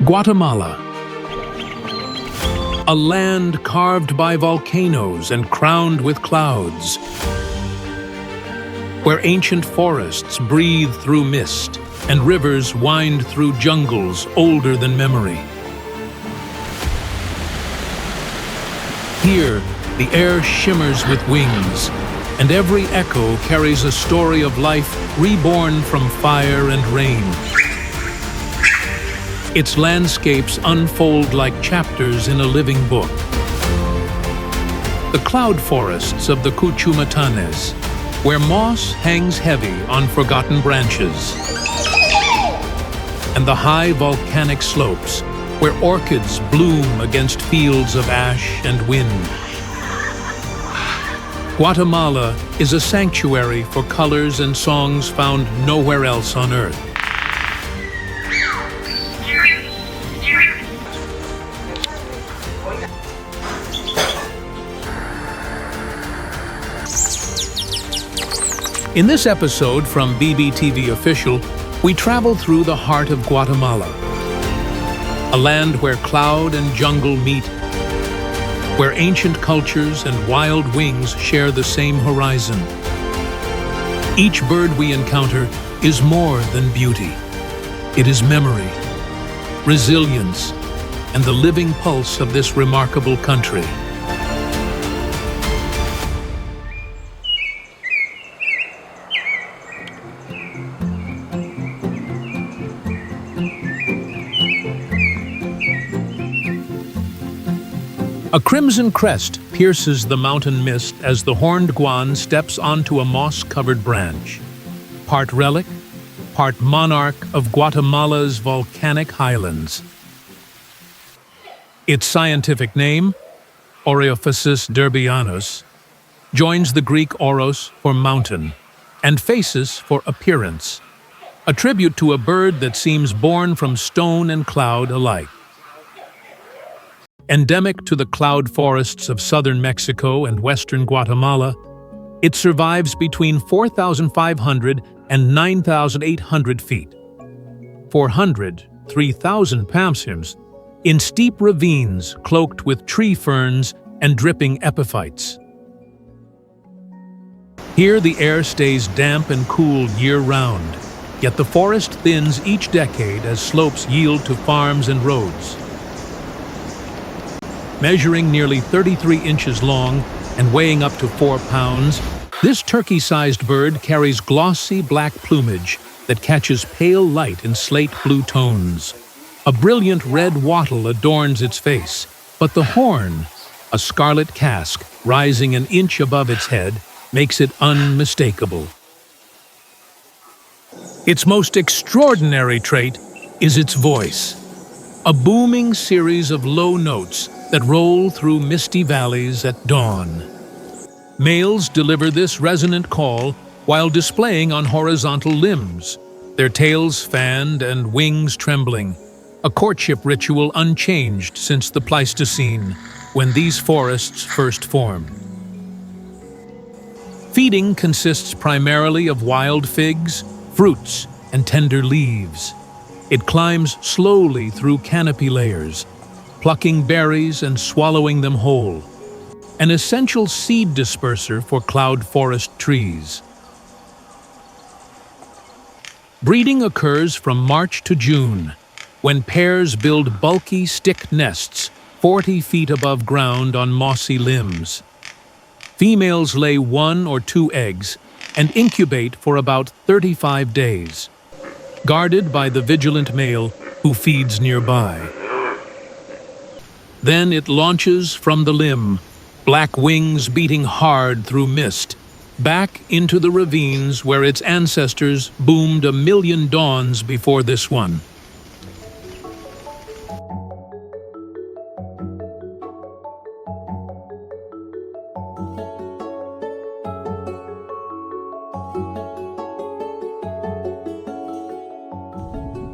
Guatemala, a land carved by volcanoes and crowned with clouds, where ancient forests breathe through mist and rivers wind through jungles older than memory. Here, the air shimmers with wings, and every echo carries a story of life reborn from fire and rain. Its landscapes unfold like chapters in a living book. The cloud forests of the Cuchumatanes, where moss hangs heavy on forgotten branches, and the high volcanic slopes, where orchids bloom against fields of ash and wind. Guatemala is a sanctuary for colors and songs found nowhere else on Earth. In this episode from BBTV Official, we travel through the heart of Guatemala, a land where cloud and jungle meet, where ancient cultures and wild wings share the same horizon. Each bird we encounter is more than beauty. It is memory, resilience, and the living pulse of this remarkable country. A crimson crest pierces the mountain mist as the Horned Guan steps onto a moss-covered branch, part relic, part monarch of Guatemala's volcanic highlands. Its scientific name, Oreophysis derbianus, joins the Greek oros for mountain and phasis for appearance, a tribute to a bird that seems born from stone and cloud alike. Endemic to the cloud forests of southern Mexico and western Guatemala, it survives between 4,500 and 9,800 feet, 3,000 pamsims, in steep ravines cloaked with tree ferns and dripping epiphytes. Here the air stays damp and cool year-round, yet the forest thins each decade as slopes yield to farms and roads. Measuring nearly 33 inches long and weighing up to 4 pounds, this turkey-sized bird carries glossy black plumage that catches pale light in slate blue tones. A brilliant red wattle adorns its face, but the horn, a scarlet casque rising an inch above its head, makes it unmistakable. Its most extraordinary trait is its voice, a booming series of low notes that roll through misty valleys at dawn. Males deliver this resonant call while displaying on horizontal limbs, their tails fanned and wings trembling, a courtship ritual unchanged since the Pleistocene, when these forests first formed. Feeding consists primarily of wild figs, fruits, and tender leaves. It climbs slowly through canopy layers, plucking berries and swallowing them whole, an essential seed disperser for cloud forest trees. Breeding occurs from March to June, when pairs build bulky stick nests 40 feet above ground on mossy limbs. Females lay 1 or 2 eggs and incubate for about 35 days, guarded by the vigilant male who feeds nearby. Then it launches from the limb, black wings beating hard through mist, back into the ravines where its ancestors boomed a million dawns before this one.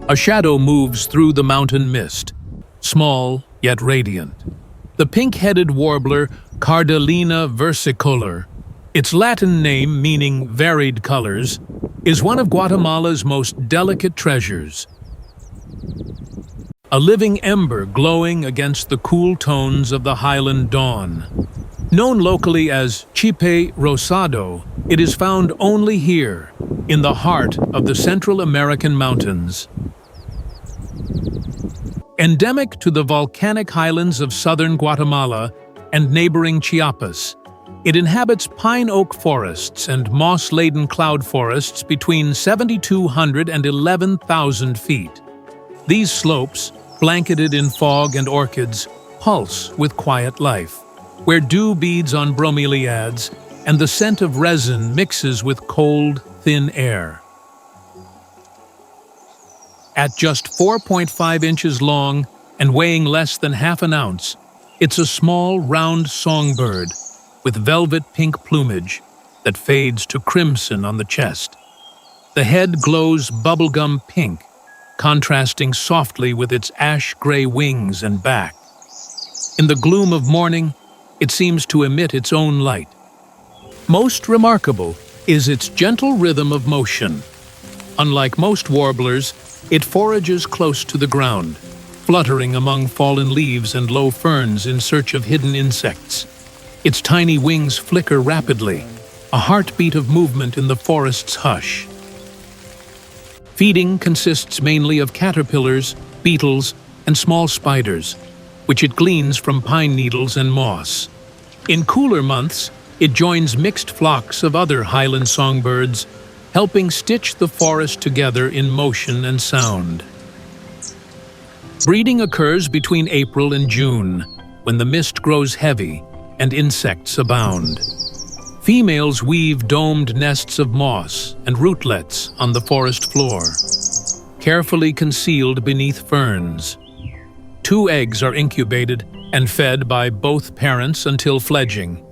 A shadow moves through the mountain mist, small yet radiant. The pink-headed warbler Cardellina versicolor, its Latin name meaning varied colors, is one of Guatemala's most delicate treasures. A living ember glowing against the cool tones of the Highland dawn. Known locally as chipe rosado, it is found only here, in the heart of the Central American mountains. Endemic to the volcanic highlands of southern Guatemala and neighboring Chiapas, it inhabits pine oak forests and moss-laden cloud forests between 7,200 and 11,000 feet. These slopes, blanketed in fog and orchids, pulse with quiet life, where dew beads on bromeliads and the scent of resin mixes with cold, thin air. At just 4.5 inches long and weighing less than half an ounce, it's a small, round songbird with velvet pink plumage that fades to crimson on the chest. The head glows bubblegum pink, contrasting softly with its ash-gray wings and back. In the gloom of morning, it seems to emit its own light. Most remarkable is its gentle rhythm of motion. Unlike most warblers, it forages close to the ground, fluttering among fallen leaves and low ferns in search of hidden insects. Its tiny wings flicker rapidly, a heartbeat of movement in the forest's hush. Feeding consists mainly of caterpillars, beetles, and small spiders, which it gleans from pine needles and moss. In cooler months, it joins mixed flocks of other highland songbirds, helping stitch the forest together in motion and sound. Breeding occurs between April and June, when the mist grows heavy and insects abound. Females weave domed nests of moss and rootlets on the forest floor, carefully concealed beneath ferns. 2 eggs are incubated and fed by both parents until fledging.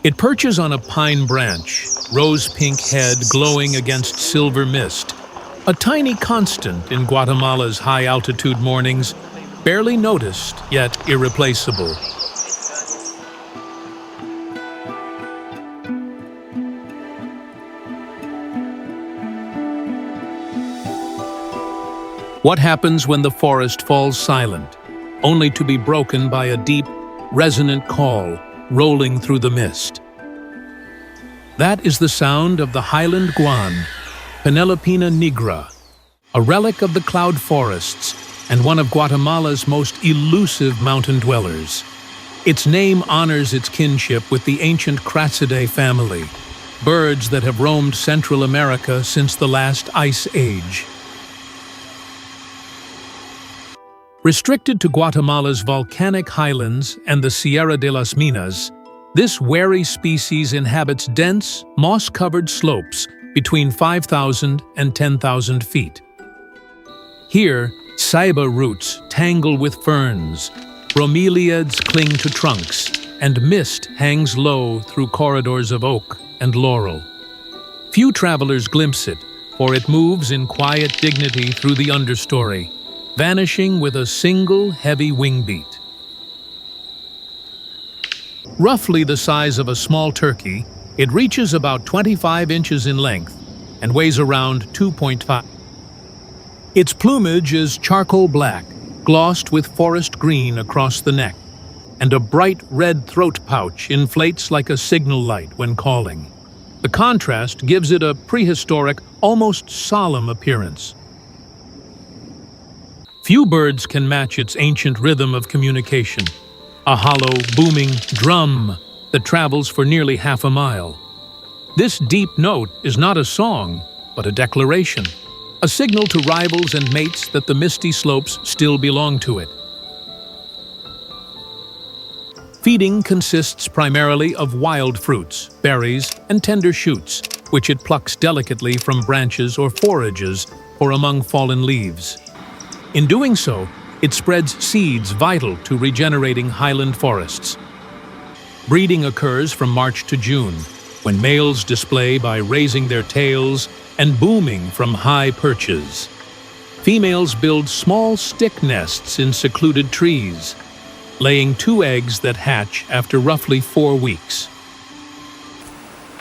It perches on a pine branch, rose-pink head glowing against silver mist, a tiny constant in Guatemala's high-altitude mornings, barely noticed, yet irreplaceable. What happens when the forest falls silent, only to be broken by a deep, resonant call rolling through the mist? That is the sound of the Highland Guan, Penelopena nigra, a relic of the cloud forests and one of Guatemala's most elusive mountain dwellers. Its name honors its kinship with the ancient Crassidae family, birds that have roamed Central America since the last ice age. Restricted to Guatemala's volcanic highlands and the Sierra de las Minas, this wary species inhabits dense, moss-covered slopes between 5,000 and 10,000 feet. Here, ceiba roots tangle with ferns, bromeliads cling to trunks, and mist hangs low through corridors of oak and laurel. Few travelers glimpse it, for it moves in quiet dignity through the understory, vanishing with a single heavy wing beat. Roughly the size of a small turkey, it reaches about 25 inches in length and weighs around 2.5. Its plumage is charcoal black, glossed with forest green across the neck, and a bright red throat pouch inflates like a signal light when calling. The contrast gives it a prehistoric, almost solemn appearance. Few birds can match its ancient rhythm of communication, a hollow, booming drum that travels for nearly half a mile. This deep note is not a song, but a declaration, a signal to rivals and mates that the misty slopes still belong to it. Feeding consists primarily of wild fruits, berries, and tender shoots, which it plucks delicately from branches or forages or among fallen leaves. In doing so, it spreads seeds vital to regenerating highland forests. Breeding occurs from March to June, when males display by raising their tails and booming from high perches. Females build small stick nests in secluded trees, laying 2 eggs that hatch after roughly 4 weeks.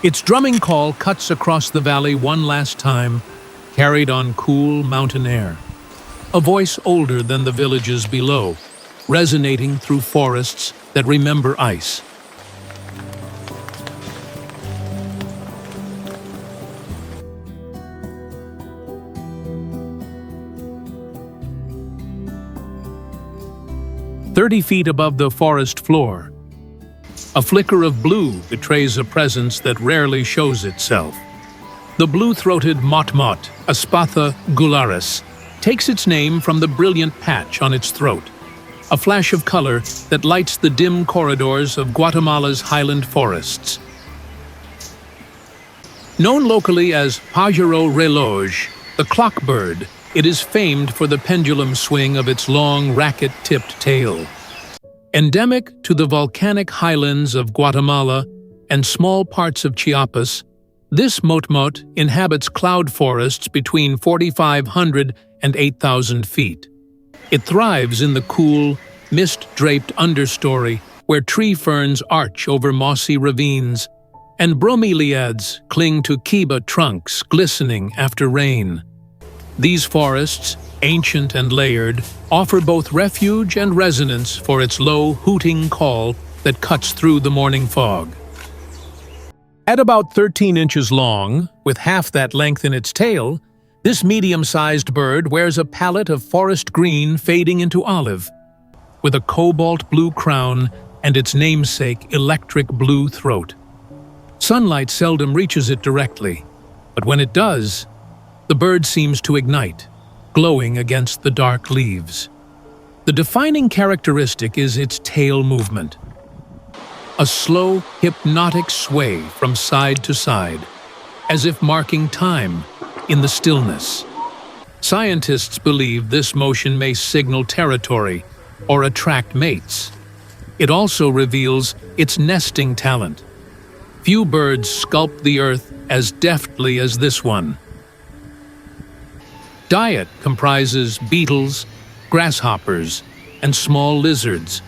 Its drumming call cuts across the valley one last time, carried on cool mountain air. A voice older than the villages below, resonating through forests that remember ice. "30 feet above the forest floor, a flicker of blue betrays a presence that rarely shows itself. The blue-throated Motmot, Aspatha gularis, takes its name from the brilliant patch on its throat, a flash of color that lights the dim corridors of Guatemala's highland forests. Known locally as Pajaro Reloge, the clock bird, it is famed for the pendulum swing of its long, racket-tipped tail. Endemic to the volcanic highlands of Guatemala and small parts of Chiapas, this Motmot inhabits cloud forests between 4,500 and 8,000 feet. It thrives in the cool, mist-draped understory where tree ferns arch over mossy ravines and bromeliads cling to ceiba trunks glistening after rain. These forests, ancient and layered, offer both refuge and resonance for its low, hooting call that cuts through the morning fog. At about 13 inches long, with half that length in its tail, this medium-sized bird wears a palette of forest green fading into olive, with a cobalt blue crown and its namesake electric blue throat. Sunlight seldom reaches it directly, but when it does, the bird seems to ignite, glowing against the dark leaves. The defining characteristic is its tail movement. A slow, hypnotic sway from side to side, as if marking time in the stillness. Scientists believe this motion may signal territory or attract mates. It also reveals its nesting talent. Few birds sculpt the earth as deftly as this one. Diet comprises beetles, grasshoppers, and small lizards,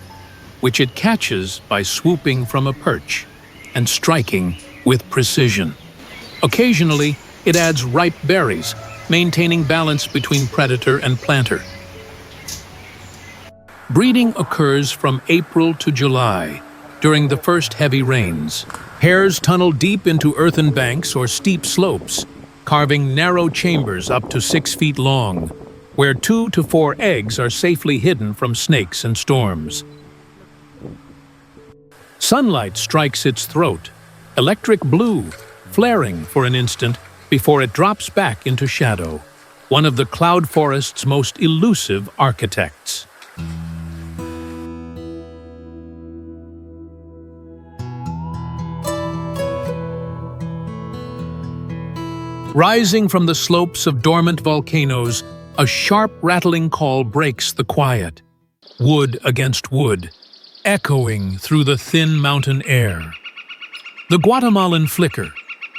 which it catches by swooping from a perch and striking with precision. Occasionally, it adds ripe berries, maintaining balance between predator and planter. Breeding occurs from April to July, during the first heavy rains. Pairs tunnel deep into earthen banks or steep slopes, carving narrow chambers up to 6 feet long, where 2 to 4 eggs are safely hidden from snakes and storms. Sunlight strikes its throat, electric blue, flaring for an instant before it drops back into shadow, one of the cloud forest's most elusive architects. Rising from the slopes of dormant volcanoes, a sharp rattling call breaks the quiet, wood against wood, echoing through the thin mountain air. The Guatemalan Flicker,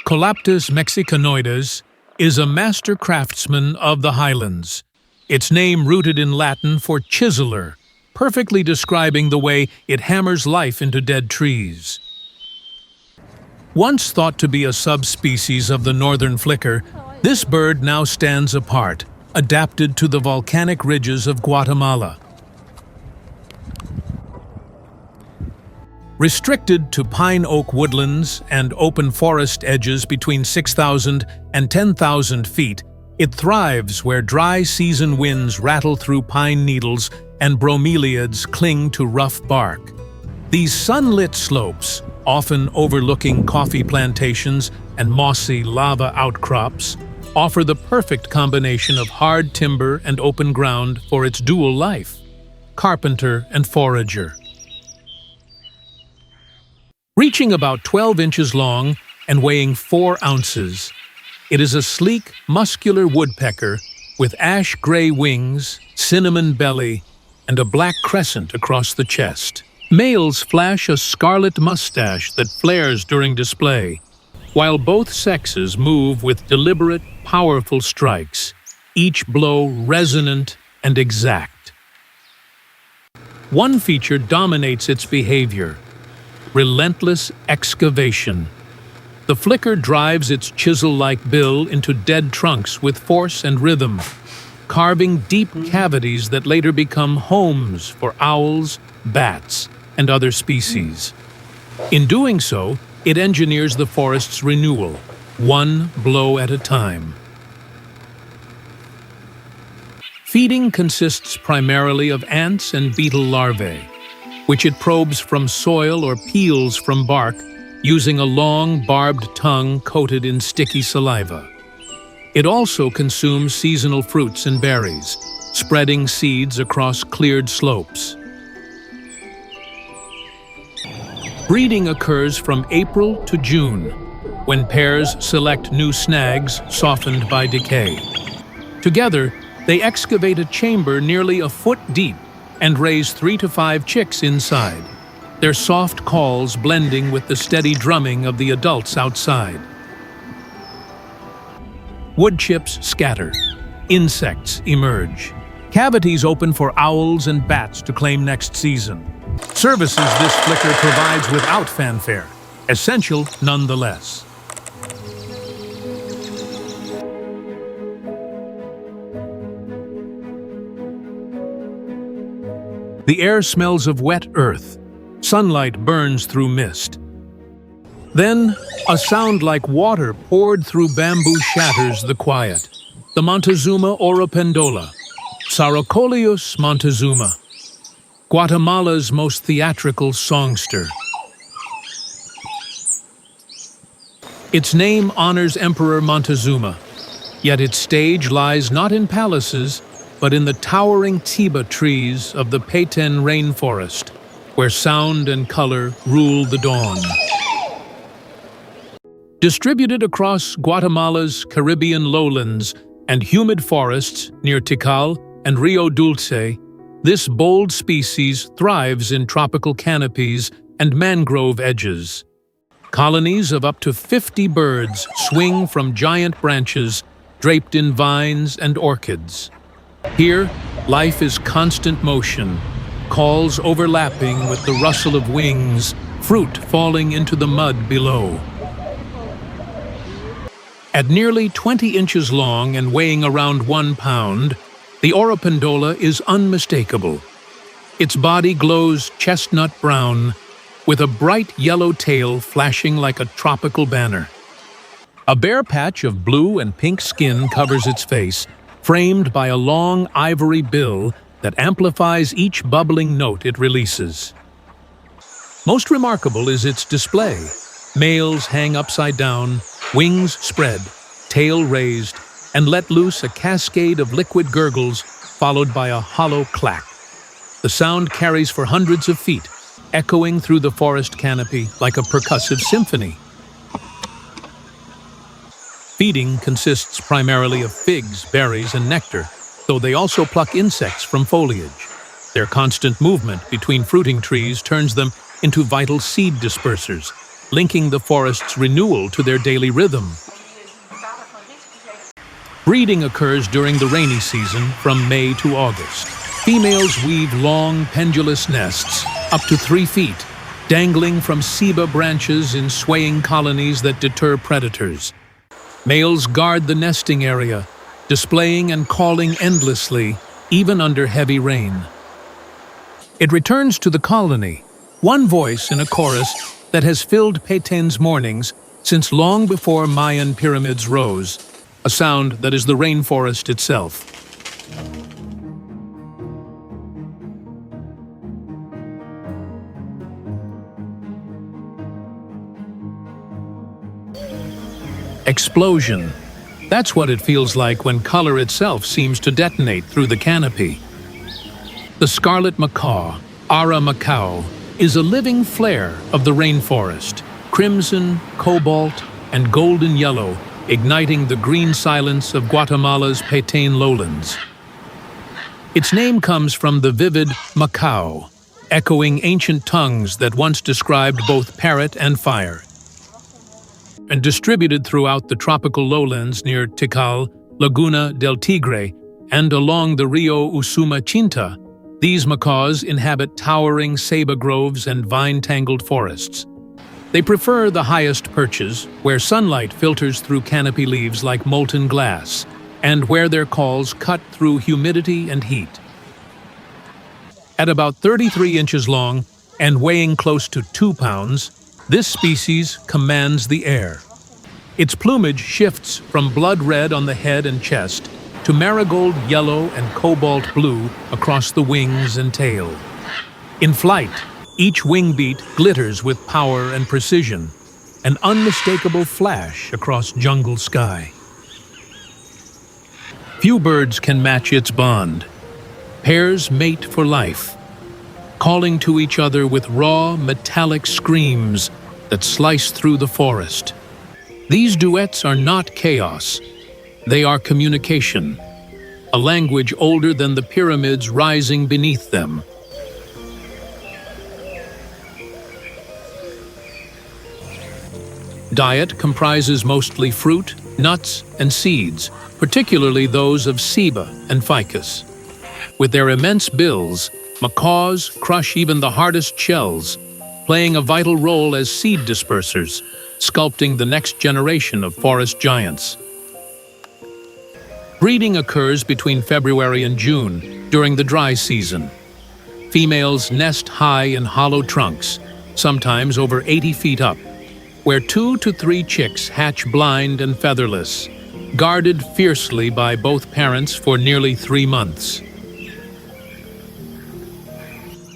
Colaptes mexicanoides, is a master craftsman of the highlands, its name rooted in Latin for chiseler, perfectly describing the way it hammers life into dead trees. Once thought to be a subspecies of the northern flicker, this bird now stands apart, adapted to the volcanic ridges of Guatemala. Restricted to pine oak woodlands and open forest edges between 6,000 and 10,000 feet, it thrives where dry season winds rattle through pine needles and bromeliads cling to rough bark. These sunlit slopes, often overlooking coffee plantations and mossy lava outcrops, offer the perfect combination of hard timber and open ground for its dual life, carpenter and forager. Reaching about 12 inches long and weighing 4 ounces, it is a sleek, muscular woodpecker with ash-gray wings, cinnamon belly, and a black crescent across the chest. Males flash a scarlet mustache that flares during display, while both sexes move with deliberate, powerful strikes, each blow resonant and exact. One feature dominates its behavior: relentless excavation. The flicker drives its chisel-like bill into dead trunks with force and rhythm, carving deep cavities that later become homes for owls, bats, and other species. In doing so, it engineers the forest's renewal, one blow at a time. Feeding consists primarily of ants and beetle larvae, which it probes from soil or peels from bark using a long, barbed tongue coated in sticky saliva. It also consumes seasonal fruits and berries, spreading seeds across cleared slopes. Breeding occurs from April to June, when pairs select new snags softened by decay. Together, they excavate a chamber nearly a foot deep and raise 3 to 5 chicks inside, their soft calls blending with the steady drumming of the adults outside. Wood chips scatter. Insects emerge. Cavities open for owls and bats to claim next season. Services this flicker provides without fanfare, essential nonetheless. The air smells of wet earth. Sunlight burns through mist. Then, a sound like water poured through bamboo shatters the quiet. The Montezuma Oropendola, Sarcoleus Montezuma, Guatemala's most theatrical songster. Its name honors Emperor Montezuma, yet its stage lies not in palaces, but in the towering ceiba trees of the Petén rainforest, where sound and color rule the dawn. Distributed across Guatemala's Caribbean lowlands and humid forests near Tikal and Rio Dulce, this bold species thrives in tropical canopies and mangrove edges. Colonies of up to 50 birds swing from giant branches draped in vines and orchids. Here, life is constant motion, calls overlapping with the rustle of wings, fruit falling into the mud below. At nearly 20 inches long and weighing around 1 pound, the Oropendola is unmistakable. Its body glows chestnut brown, with a bright yellow tail flashing like a tropical banner. A bare patch of blue and pink skin covers its face, framed by a long ivory bill that amplifies each bubbling note it releases. Most remarkable is its display. Males hang upside down, wings spread, tail raised, and let loose a cascade of liquid gurgles followed by a hollow clack. The sound carries for hundreds of feet, echoing through the forest canopy like a percussive symphony. Feeding consists primarily of figs, berries, and nectar, though they also pluck insects from foliage. Their constant movement between fruiting trees turns them into vital seed dispersers, linking the forest's renewal to their daily rhythm. Breeding occurs during the rainy season from May to August. Females weave long, pendulous nests, up to 3 feet, dangling from ceiba branches in swaying colonies that deter predators. Males guard the nesting area, displaying and calling endlessly, even under heavy rain. It returns to the colony, one voice in a chorus that has filled Petén's mornings since long before Mayan pyramids rose, a sound that is the rainforest itself. Explosion. That's what it feels like when color itself seems to detonate through the canopy. The Scarlet Macaw, Aracari, is a living flare of the rainforest, crimson, cobalt, and golden yellow, igniting the green silence of Guatemala's Petén lowlands. Its name comes from the vivid macaw, echoing ancient tongues that once described both parrot and fire. And distributed throughout the tropical lowlands near Tikal, Laguna del Tigre, and along the Rio Usumacinta, these macaws inhabit towering ceiba groves and vine-tangled forests. They prefer the highest perches, where sunlight filters through canopy leaves like molten glass, and where their calls cut through humidity and heat. At about 33 inches long and weighing close to 2 pounds, this species commands the air. Its plumage shifts from blood red on the head and chest to marigold yellow and cobalt blue across the wings and tail. In flight, each wing beat glitters with power and precision, an unmistakable flash across jungle sky. Few birds can match its bond. Pairs mate for life, calling to each other with raw, metallic screams that slice through the forest. These duets are not chaos. They are communication, a language older than the pyramids rising beneath them. Diet comprises mostly fruit, nuts, and seeds, particularly those of ceiba and ficus. With their immense bills, macaws crush even the hardest shells, playing a vital role as seed dispersers, sculpting the next generation of forest giants. Breeding occurs between February and June during the dry season. Females nest high in hollow trunks, sometimes over 80 feet up, where 2 to 3 chicks hatch blind and featherless, guarded fiercely by both parents for nearly 3 months.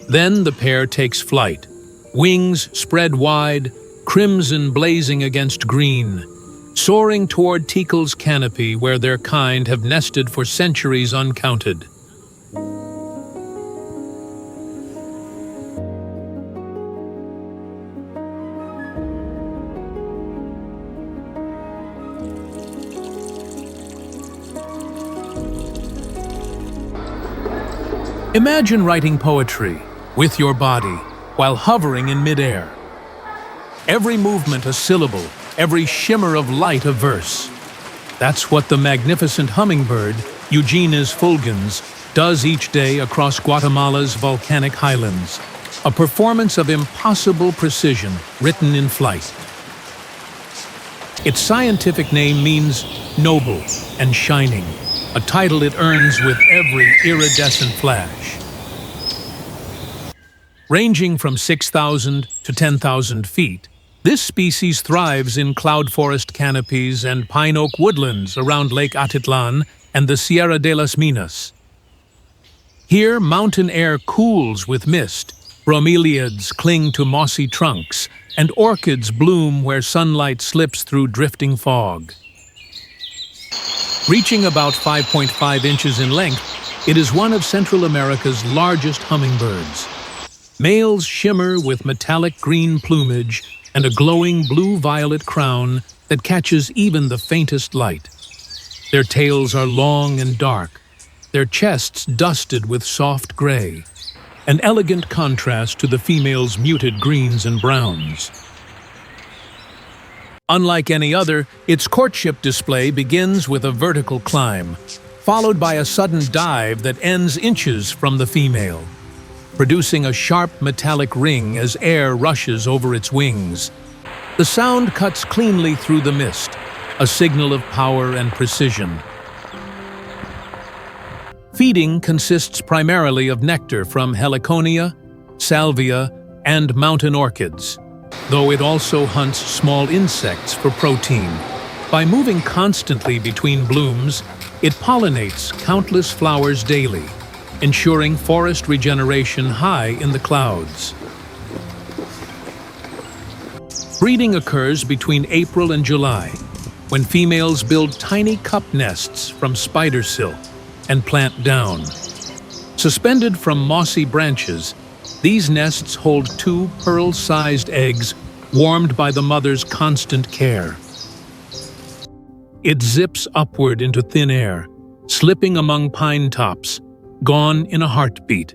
Then the pair takes flight, wings spread wide, crimson blazing against green, soaring toward Tikal's canopy where their kind have nested for centuries uncounted. Imagine writing poetry with your body while hovering in midair. Every movement a syllable, every shimmer of light a verse. That's what the magnificent hummingbird, Eugenes fulgens, does each day across Guatemala's volcanic highlands, a performance of impossible precision written in flight. Its scientific name means noble and shining, a title it earns with every iridescent flash. Ranging from 6,000 to 10,000 feet, this species thrives in cloud forest canopies and pine oak woodlands around Lake Atitlan and the Sierra de las Minas. Here, mountain air cools with mist, bromeliads cling to mossy trunks, and orchids bloom where sunlight slips through drifting fog. Reaching about 5.5 inches in length, it is one of Central America's largest hummingbirds. Males shimmer with metallic green plumage and a glowing blue-violet crown that catches even the faintest light. Their tails are long and dark, their chests dusted with soft gray, an elegant contrast to the female's muted greens and browns. Unlike any other, its courtship display begins with a vertical climb, followed by a sudden dive that ends inches from the female, producing a sharp metallic ring as air rushes over its wings. The sound cuts cleanly through the mist, a signal of power and precision. Feeding consists primarily of nectar from heliconia, salvia, and mountain orchids, though it also hunts small insects for protein. By moving constantly between blooms, it pollinates countless flowers daily, ensuring forest regeneration high in the clouds. Breeding occurs between April and July, when females build tiny cup nests from spider silk and plant down. Suspended from mossy branches, these nests hold 2 pearl-sized eggs warmed by the mother's constant care. It zips upward into thin air, slipping among pine tops, gone in a heartbeat.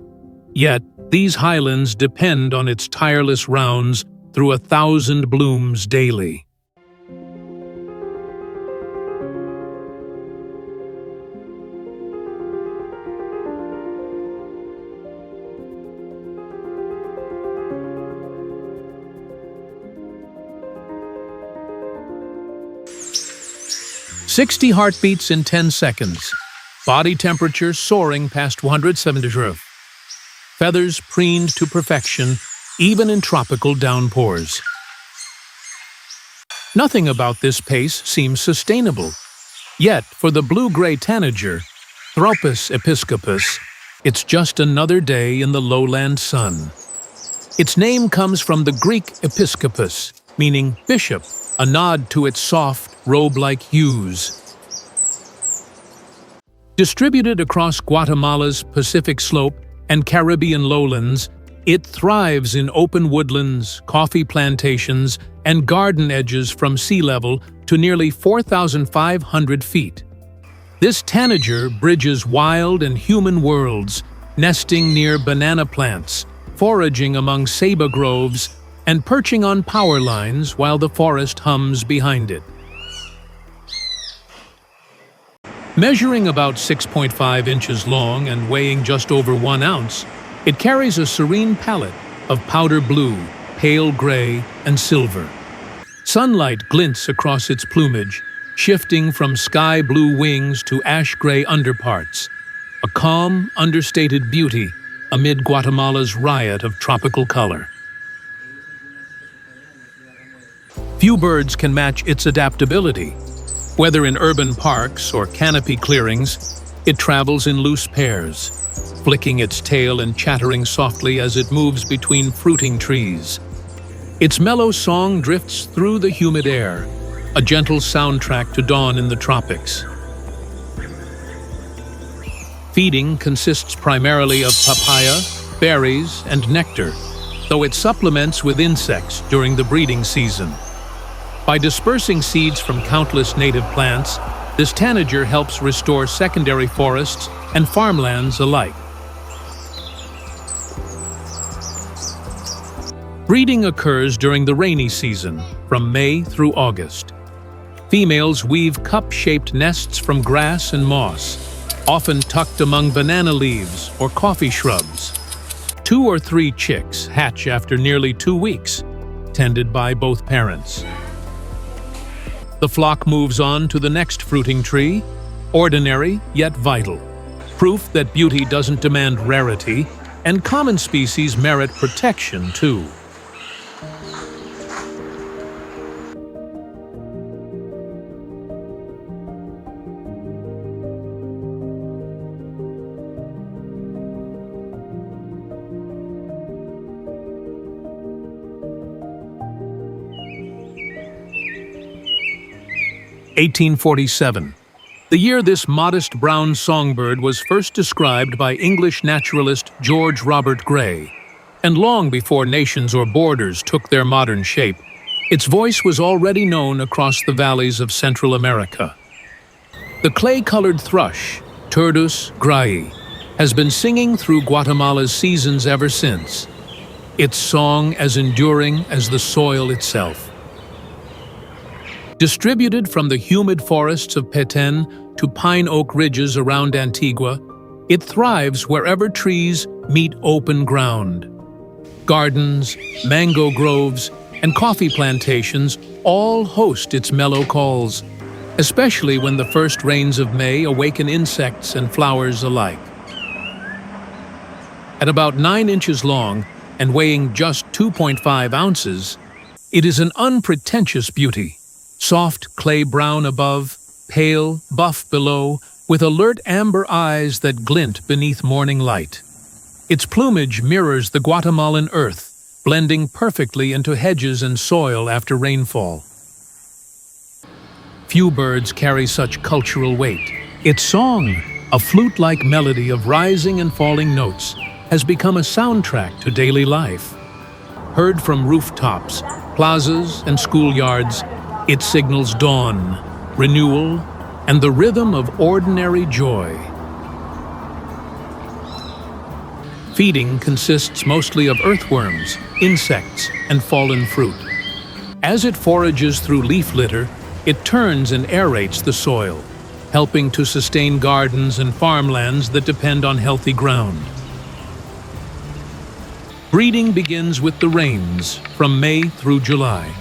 Yet, these highlands depend on its tireless rounds through 1,000 blooms daily. 60 heartbeats in 10 seconds. Body temperature soaring past 170. Feathers preened to perfection, even in tropical downpours. Nothing about this pace seems sustainable. Yet, for the blue-gray tanager, Thropus episcopus, it's just another day in the lowland sun. Its name comes from the Greek episcopus, meaning bishop, a nod to its soft, robe-like hues. Distributed across Guatemala's Pacific slope and Caribbean lowlands, it thrives in open woodlands, coffee plantations, and garden edges from sea level to nearly 4,500 feet. This tanager bridges wild and human worlds, nesting near banana plants, foraging among ceiba groves, and perching on power lines while the forest hums behind it. Measuring about 6.5 inches long and weighing just over 1 ounce, it carries a serene palette of powder blue, pale gray, and silver. Sunlight glints across its plumage, shifting from sky blue wings to ash gray underparts, a calm, understated beauty amid Guatemala's riot of tropical color. Few birds can match its adaptability. Whether in urban parks or canopy clearings, it travels in loose pairs, flicking its tail and chattering softly as it moves between fruiting trees. Its mellow song drifts through the humid air, a gentle soundtrack to dawn in the tropics. Feeding consists primarily of papaya, berries, and nectar, though it supplements with insects during the breeding season. By dispersing seeds from countless native plants, this tanager helps restore secondary forests and farmlands alike. Breeding occurs during the rainy season, from May through August. Females weave cup-shaped nests from grass and moss, often tucked among banana leaves or coffee shrubs. 2 or 3 chicks hatch after nearly 2 weeks, tended by both parents. The flock moves on to the next fruiting tree, ordinary yet vital, proof that beauty doesn't demand rarity, and common species merit protection too. (1847), the year this modest brown songbird was first described by English naturalist George Robert Gray. And long before nations or borders took their modern shape, its voice was already known across the valleys of Central America. The clay-colored thrush, Turdus grayi, has been singing through Guatemala's seasons ever since, its song as enduring as the soil itself. Distributed from the humid forests of Petén to pine oak ridges around Antigua, it thrives wherever trees meet open ground. Gardens, mango groves, and coffee plantations all host its mellow calls, especially when the first rains of May awaken insects and flowers alike. At about 9 inches long and weighing just 2.5 ounces, it is an unpretentious beauty. Soft clay brown above, pale buff below, with alert amber eyes that glint beneath morning light. Its plumage mirrors the Guatemalan earth, blending perfectly into hedges and soil after rainfall. Few birds carry such cultural weight. Its song, a flute-like melody of rising and falling notes, has become a soundtrack to daily life. Heard from rooftops, plazas, and schoolyards, it signals dawn, renewal, and the rhythm of ordinary joy. Feeding consists mostly of earthworms, insects, and fallen fruit. As it forages through leaf litter, it turns and aerates the soil, helping to sustain gardens and farmlands that depend on healthy ground. Breeding begins with the rains from May through July.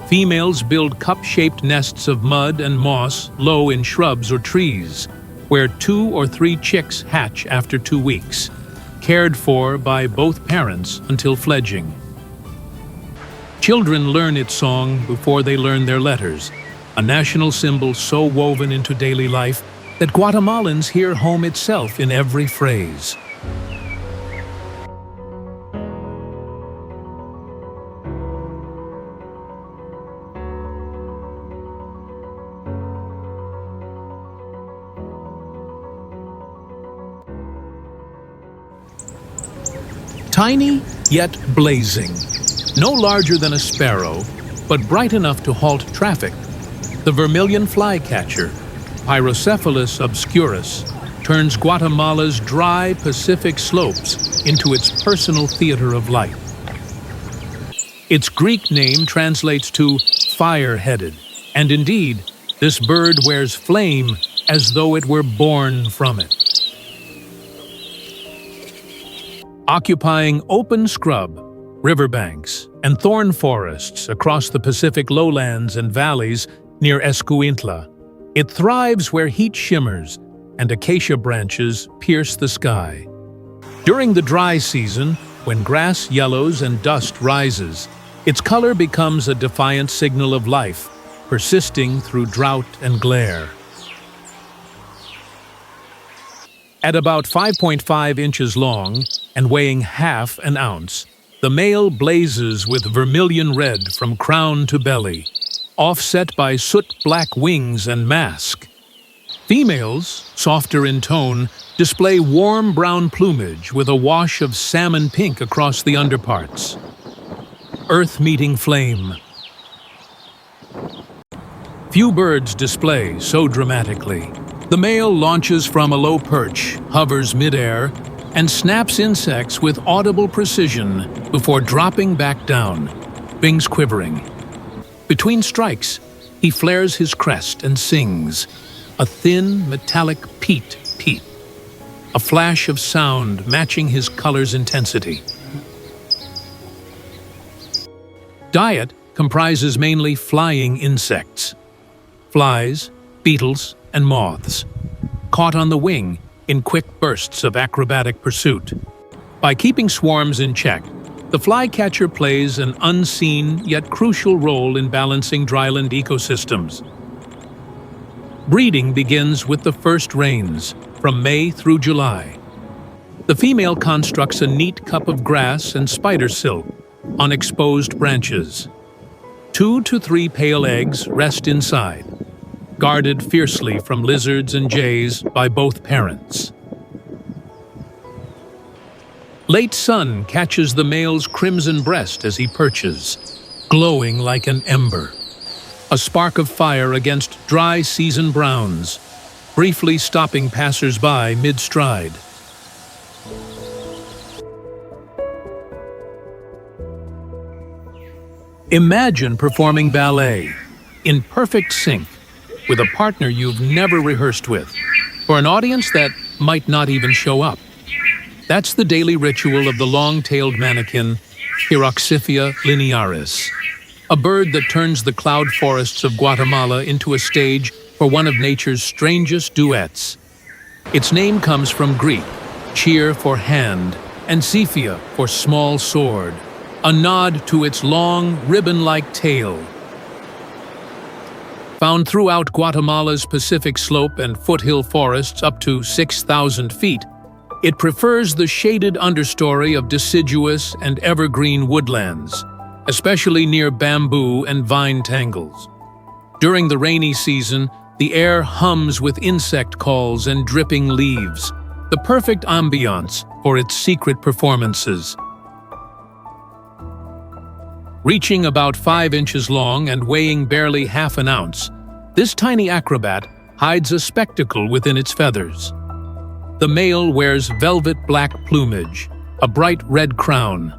Females build cup-shaped nests of mud and moss low in shrubs or trees, where 2 or 3 chicks hatch after 2 weeks, cared for by both parents until fledging. Children learn its song before they learn their letters, a national symbol so woven into daily life that Guatemalans hear home itself in every phrase. Tiny, yet blazing. No larger than a sparrow, but bright enough to halt traffic. The Vermilion Flycatcher, Pyrocephalus obscurus, turns Guatemala's dry Pacific slopes into its personal theater of light. Its Greek name translates to fire-headed, and indeed, this bird wears flame as though it were born from it. Occupying open scrub, riverbanks, and thorn forests across the Pacific lowlands and valleys near Escuintla, it thrives where heat shimmers and acacia branches pierce the sky. During the dry season, when grass yellows and dust rises, its color becomes a defiant signal of life, persisting through drought and glare. At about 5.5 inches long and weighing half an ounce, the male blazes with vermilion red from crown to belly, offset by soot-black wings and mask. Females, softer in tone, display warm brown plumage with a wash of salmon pink across the underparts. Earth-meeting flame. Few birds display so dramatically. The male launches from a low perch, hovers midair, and snaps insects with audible precision before dropping back down, wings quivering. Between strikes, he flares his crest and sings, a thin, metallic peet-peet, a flash of sound matching his color's intensity. Diet comprises mainly flying insects, flies, beetles, and moths, caught on the wing in quick bursts of acrobatic pursuit. By keeping swarms in check, the flycatcher plays an unseen yet crucial role in balancing dryland ecosystems. Breeding begins with the first rains, from May through July. The female constructs a neat cup of grass and spider silk on exposed branches. 2 to 3 pale eggs rest inside, guarded fiercely from lizards and jays by both parents. Late sun catches the male's crimson breast as he perches, glowing like an ember, a spark of fire against dry season browns, briefly stopping passers-by mid-stride. Imagine performing ballet in perfect sync with a partner you've never rehearsed with, for an audience that might not even show up. That's the daily ritual of the long-tailed Manakin, Hyroxifia linearis, a bird that turns the cloud forests of Guatemala into a stage for one of nature's strangest duets. Its name comes from Greek, cheer for hand, and Xiphia for small sword, a nod to its long, ribbon-like tail. Found throughout Guatemala's Pacific slope and foothill forests up to 6,000 feet, it prefers the shaded understory of deciduous and evergreen woodlands, especially near bamboo and vine tangles. During the rainy season, the air hums with insect calls and dripping leaves, the perfect ambiance for its secret performances. Reaching about 5 inches long and weighing barely half an ounce, this tiny acrobat hides a spectacle within its feathers. The male wears velvet black plumage, a bright red crown,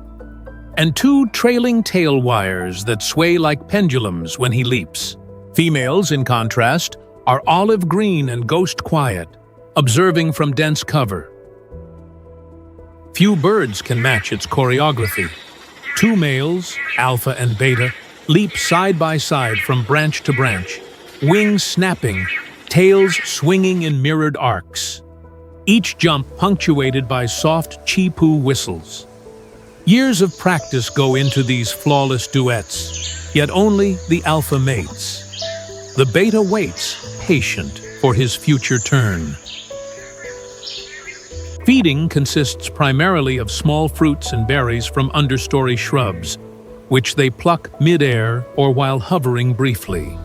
and 2 trailing tail wires that sway like pendulums when he leaps. Females, in contrast, are olive green and ghost quiet, observing from dense cover. Few birds can match its choreography. 2 males, alpha and beta, leap side by side from branch to branch, wings snapping, tails swinging in mirrored arcs. Each jump punctuated by soft chee-poo whistles. Years of practice go into these flawless duets, yet only the alpha mates. The beta waits, patient, for his future turn. Feeding consists primarily of small fruits and berries from understory shrubs, which they pluck mid-air or while hovering briefly.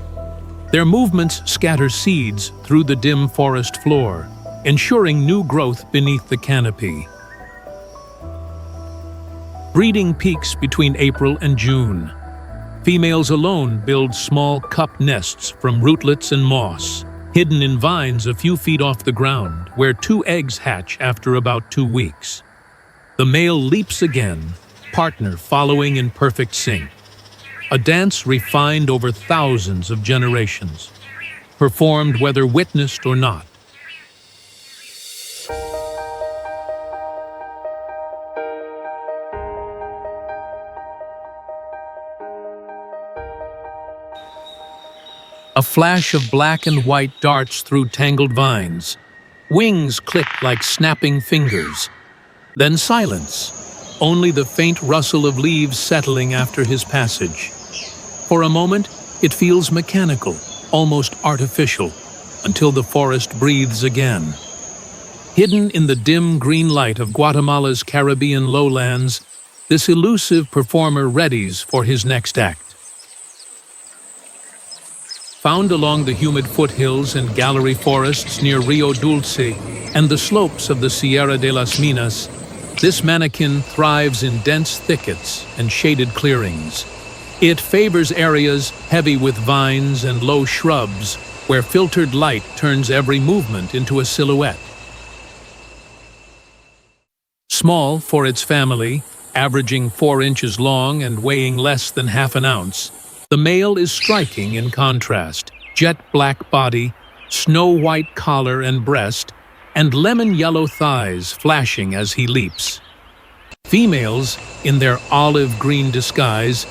Their movements scatter seeds through the dim forest floor, ensuring new growth beneath the canopy. Breeding peaks between April and June. Females alone build small cup nests from rootlets and moss, hidden in vines a few feet off the ground, where 2 eggs hatch after about 2 weeks. The male leaps again, partner following in perfect sync. A dance refined over thousands of generations, performed whether witnessed or not. A flash of black and white darts through tangled vines. Wings click like snapping fingers. Then silence, only the faint rustle of leaves settling after his passage. For a moment, it feels mechanical, almost artificial, until the forest breathes again. Hidden in the dim green light of Guatemala's Caribbean lowlands, this elusive performer readies for his next act. Found along the humid foothills and gallery forests near Rio Dulce and the slopes of the Sierra de las Minas, this Manakin thrives in dense thickets and shaded clearings. It favors areas heavy with vines and low shrubs, where filtered light turns every movement into a silhouette. Small for its family, averaging 4 inches long and weighing less than half an ounce, the male is striking in contrast: jet black body, snow-white collar and breast, and lemon-yellow thighs flashing as he leaps. Females, in their olive-green disguise,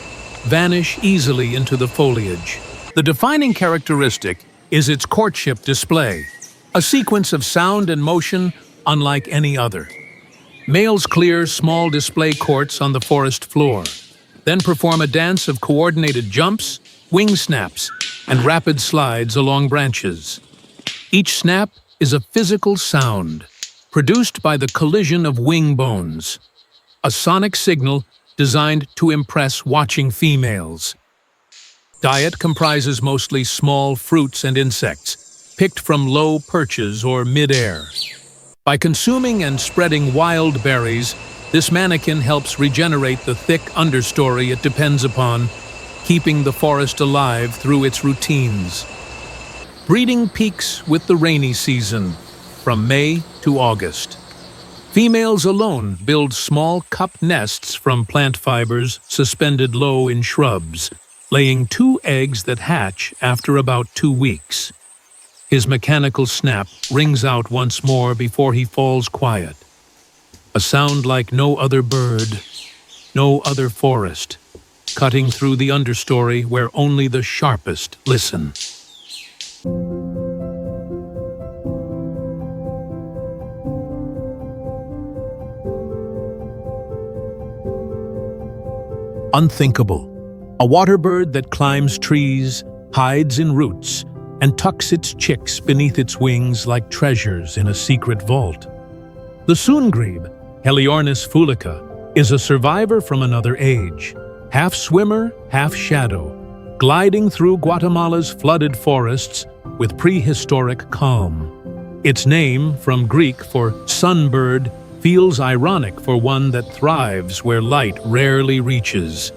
vanish easily into the foliage. The defining characteristic is its courtship display, a sequence of sound and motion unlike any other. Males clear small display courts on the forest floor, then perform a dance of coordinated jumps, wing snaps, and rapid slides along branches. Each snap is a physical sound, produced by the collision of wing bones, a sonic signal designed to impress watching females. Diet comprises mostly small fruits and insects, picked from low perches or mid-air. By consuming and spreading wild berries, this Manakin helps regenerate the thick understory it depends upon, keeping the forest alive through its routines. Breeding peaks with the rainy season, from May to August. Females alone build small cup nests from plant fibers suspended low in shrubs, laying 2 eggs that hatch after about 2 weeks. His mechanical snap rings out once more before he falls quiet. A sound like no other bird, no other forest, cutting through the understory where only the sharpest listen. Unthinkable. A water bird that climbs trees, hides in roots, and tucks its chicks beneath its wings like treasures in a secret vault. The soongrebe, Heliornis fulica, is a survivor from another age, half swimmer, half shadow, gliding through Guatemala's flooded forests with prehistoric calm. Its name, from Greek for sunbird, feels ironic for one that thrives where light rarely reaches.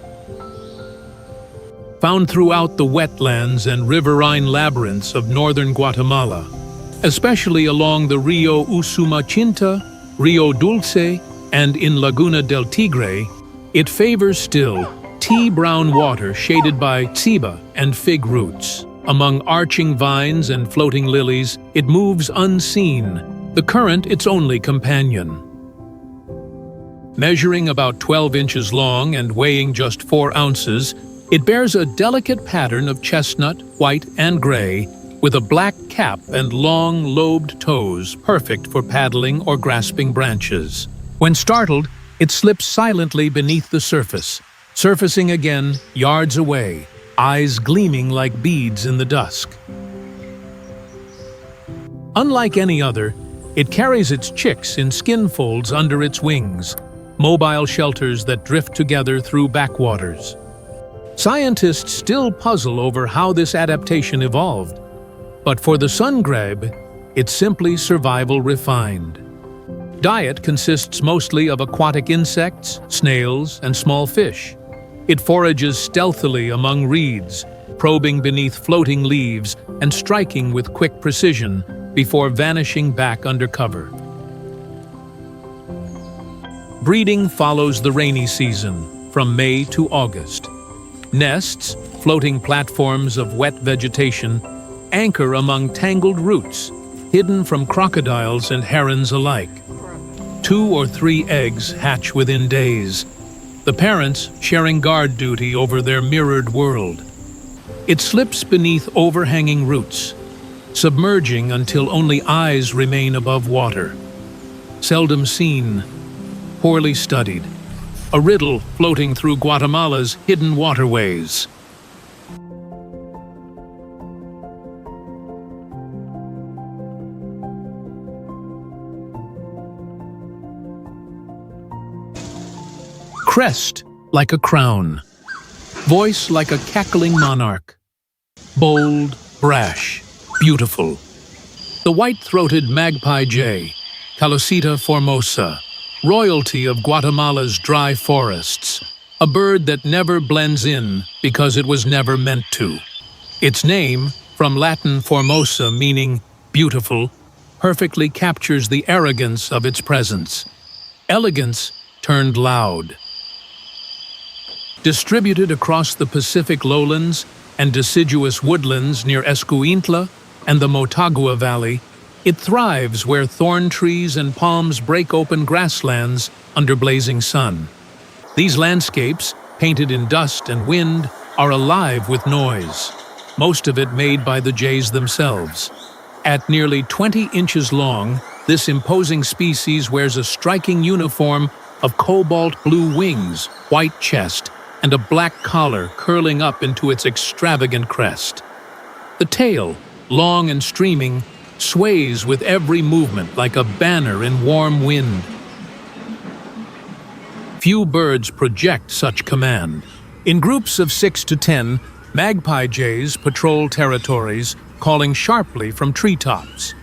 Found throughout the wetlands and riverine labyrinths of northern Guatemala, especially along the Rio Usumacinta, Rio Dulce, and in Laguna del Tigre, it favors still tea-brown water shaded by ceiba and fig roots. Among arching vines and floating lilies, it moves unseen, the current its only companion. Measuring about 12 inches long and weighing just 4 ounces, It bears a delicate pattern of chestnut, white, and gray, with a black cap and long, lobed toes, perfect for paddling or grasping branches. When startled, it slips silently beneath the surface, surfacing again yards away, eyes gleaming like beads in the dusk. Unlike any other, it carries its chicks in skin folds under its wings, mobile shelters that drift together through backwaters. Scientists still puzzle over how this adaptation evolved, but for the sun grebe, it's simply survival refined. Diet consists mostly of aquatic insects, snails, and small fish. It forages stealthily among reeds, probing beneath floating leaves and striking with quick precision before vanishing back under cover. Breeding follows the rainy season, from May to August. Nests, floating platforms of wet vegetation, anchor among tangled roots, hidden from crocodiles and herons alike. 2 or 3 eggs hatch within days, the parents sharing guard duty over their mirrored world. It slips beneath overhanging roots, submerging until only eyes remain above water. Seldom seen, poorly studied, a riddle floating through Guatemala's hidden waterways. Crest like a crown, voice like a cackling monarch, bold, brash, beautiful. The white-throated Magpie-Jay, Calocita formosa, royalty of Guatemala's dry forests, a bird that never blends in because it was never meant to. Its name, from Latin formosa meaning beautiful, perfectly captures the arrogance of its presence. Elegance turned loud. Distributed across the Pacific lowlands and deciduous woodlands near Escuintla and the Motagua Valley, it thrives where thorn trees and palms break open grasslands under blazing sun. These landscapes, painted in dust and wind, are alive with noise, most of it made by the jays themselves. At nearly 20 inches long, this imposing species wears a striking uniform of cobalt blue wings, white chest, and a black collar curling up into its extravagant crest. The tail, long and streaming, sways with every movement like a banner in warm wind. Few birds project such command. In groups of 6 to 10, magpie-jays patrol territories, calling sharply from treetops.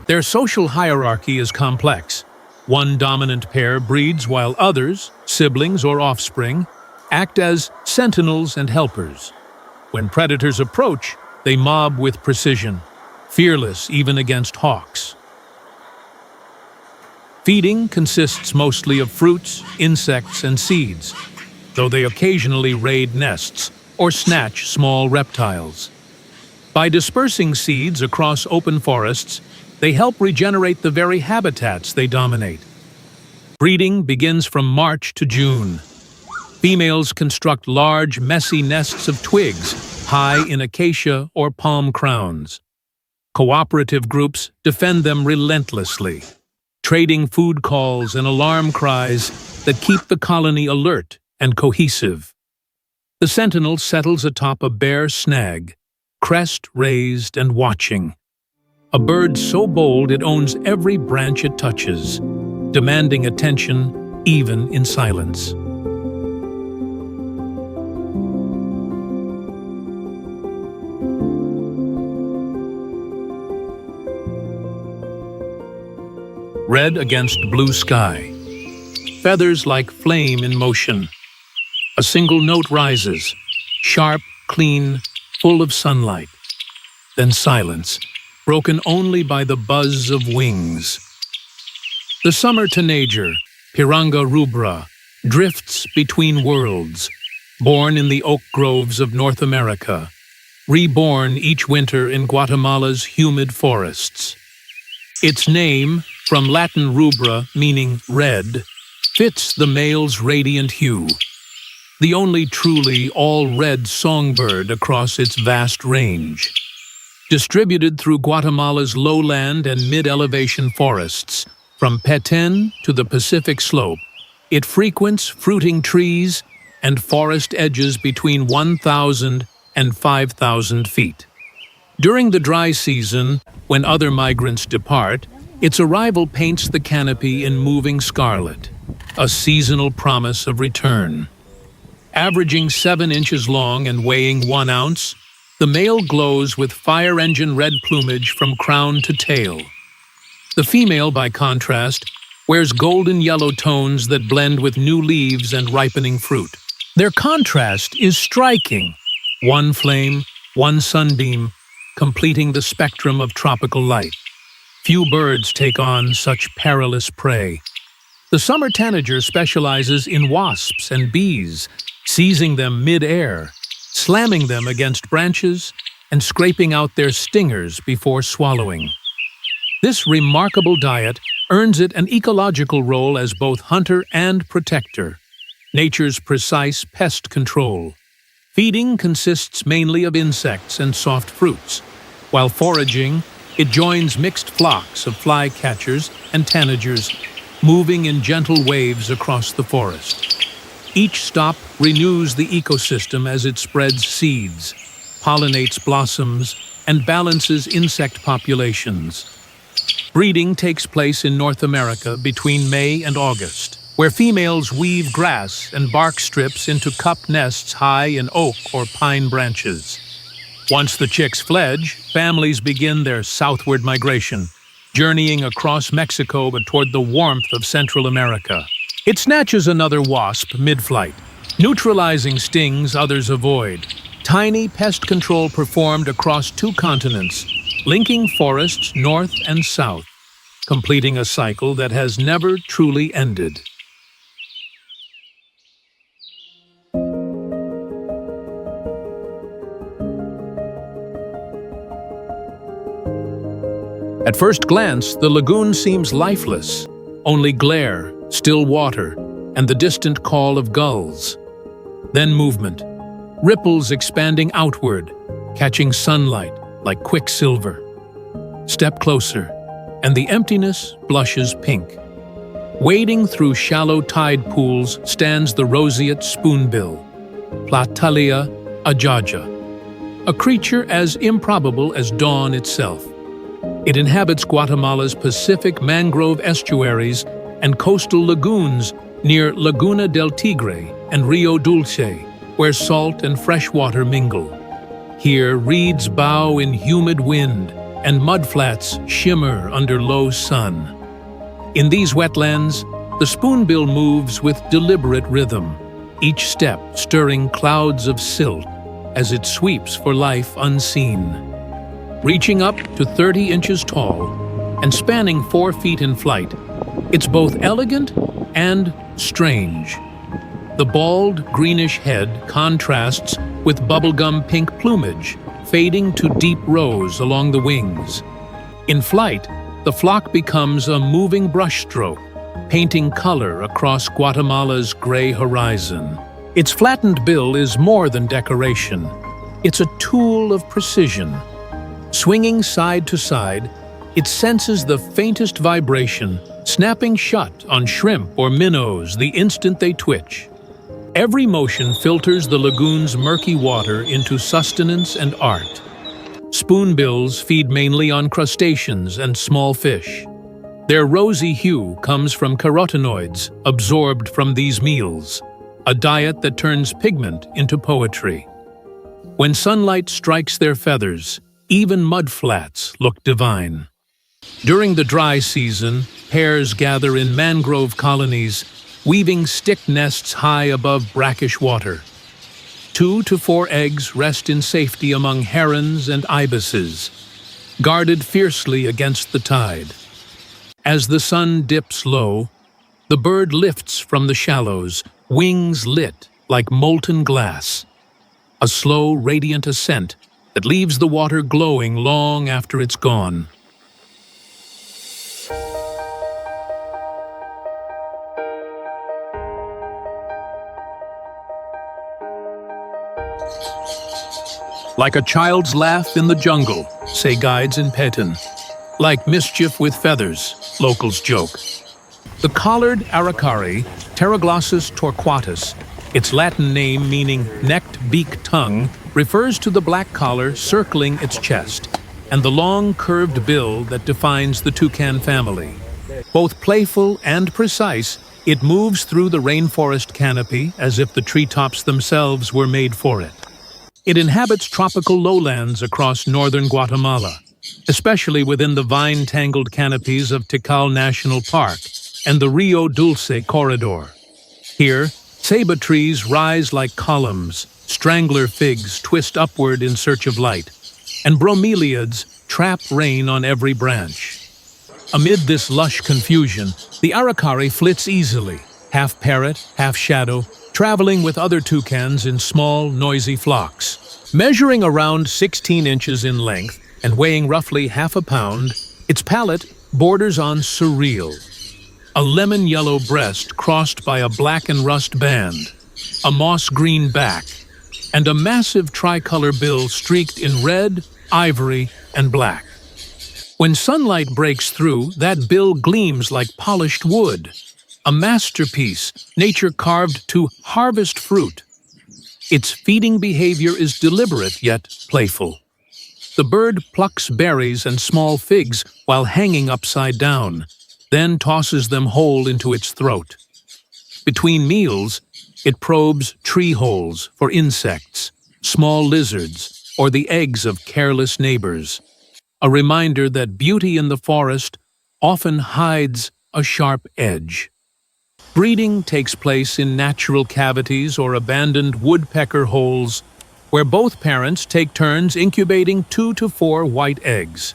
Their social hierarchy is complex. One dominant pair breeds while others, siblings or offspring, act as sentinels and helpers. When predators approach, they mob with precision, fearless even against hawks. Feeding consists mostly of fruits, insects, and seeds, though they occasionally raid nests or snatch small reptiles. By dispersing seeds across open forests, they help regenerate the very habitats they dominate. Breeding begins from March to June. Females construct large, messy nests of twigs, high in acacia or palm crowns. Cooperative groups defend them relentlessly, trading food calls and alarm cries that keep the colony alert and cohesive. The sentinel settles atop a bare snag, crest raised and watching. A bird so bold it owns every branch it touches, demanding attention even in silence. Red against blue sky. Feathers like flame in motion. A single note rises, sharp, clean, full of sunlight. Then silence, broken only by the buzz of wings. The summer tanager, Piranga rubra, drifts between worlds, born in the oak groves of North America, reborn each winter in Guatemala's humid forests. Its name, from Latin rubra meaning red, fits the male's radiant hue. the only truly all-red songbird across its vast range. Distributed through Guatemala's lowland and mid-elevation forests, from Petén to the Pacific slope, it frequents fruiting trees and forest edges between 1,000 and 5,000 feet. During the dry season, when other migrants depart, its arrival paints the canopy in moving scarlet, a seasonal promise of return. Averaging 7 inches long and weighing 1 ounce, the male glows with fire engine red plumage from crown to tail. The female, by contrast, wears golden yellow tones that blend with new leaves and ripening fruit. Their contrast is striking. One flame, one sunbeam, completing the spectrum of tropical light. Few birds take on such perilous prey. The summer tanager specializes in wasps and bees, seizing them mid-air, slamming them against branches, and scraping out their stingers before swallowing. This remarkable diet earns it an ecological role as both hunter and protector, nature's precise pest control. Feeding consists mainly of insects and soft fruits, while foraging, it joins mixed flocks of flycatchers and tanagers, moving in gentle waves across the forest. Each stop renews the ecosystem as it spreads seeds, pollinates blossoms, and balances insect populations. Breeding takes place in North America between May and August, where females weave grass and bark strips into cup nests high in oak or pine branches. Once the chicks fledge, families begin their southward migration, journeying across Mexico but toward the warmth of Central America. It snatches another wasp mid-flight, neutralizing stings others avoid. Tiny pest control performed across 2 continents, linking forests north and south, completing a cycle that has never truly ended. At first glance, the lagoon seems lifeless. Only glare, still water, and the distant call of gulls. Then movement. Ripples expanding outward, catching sunlight like quicksilver. Step closer, and the emptiness blushes pink. Wading through shallow tide pools stands the roseate spoonbill, Platalia ajaja, a creature as improbable as dawn itself. It inhabits Guatemala's Pacific mangrove estuaries and coastal lagoons near Laguna del Tigre and Rio Dulce, where salt and fresh water mingle. Here, reeds bow in humid wind, and mudflats shimmer under low sun. In these wetlands, the spoonbill moves with deliberate rhythm, each step stirring clouds of silt as it sweeps for life unseen. Reaching up to 30 inches tall and spanning 4 feet in flight, it's both elegant and strange. The bald, greenish head contrasts with bubblegum pink plumage, fading to deep rose along the wings. In flight, the flock becomes a moving brushstroke, painting color across Guatemala's gray horizon. Its flattened bill is more than decoration. It's a tool of precision. Swinging side to side, it senses the faintest vibration, snapping shut on shrimp or minnows the instant they twitch. Every motion filters the lagoon's murky water into sustenance and art. Spoonbills feed mainly on crustaceans and small fish. Their rosy hue comes from carotenoids absorbed from these meals, a diet that turns pigment into poetry. When sunlight strikes their feathers, even mudflats look divine. During the dry season, pairs gather in mangrove colonies, weaving stick nests high above brackish water. 2 to 4 eggs rest in safety among herons and ibises, guarded fiercely against the tide. As the sun dips low, the bird lifts from the shallows, wings lit like molten glass. A slow, radiant ascent that leaves the water glowing long after it's gone. Like a child's laugh in the jungle, say guides in Petén. Like mischief with feathers, locals joke. The collared Aracari, Pteroglossus torquatus, its Latin name meaning necked beak tongue, refers to the black collar circling its chest and the long curved bill that defines the toucan family. Both playful and precise, it moves through the rainforest canopy as if the treetops themselves were made for it. It inhabits tropical lowlands across northern Guatemala, especially within the vine-tangled canopies of Tikal National Park and the Rio Dulce corridor. Here, ceiba trees rise like columns, strangler figs twist upward in search of light, and bromeliads trap rain on every branch. Amid this lush confusion, the Aracari flits easily, half parrot, half shadow, traveling with other toucans in small, noisy flocks. Measuring around 16 inches in length and weighing roughly half a pound, its palate borders on surreal. A lemon-yellow breast crossed by a black and rust band, a moss-green back, and a massive tricolor bill streaked in red, ivory, and black. When sunlight breaks through, that bill gleams like polished wood, a masterpiece nature carved to harvest fruit. Its feeding behavior is deliberate yet playful. The bird plucks berries and small figs while hanging upside down, then tosses them whole into its throat. Between meals, it probes tree holes for insects, small lizards, or the eggs of careless neighbors. A reminder that beauty in the forest often hides a sharp edge. Breeding takes place in natural cavities or abandoned woodpecker holes, where both parents take turns incubating 2 to 4 white eggs.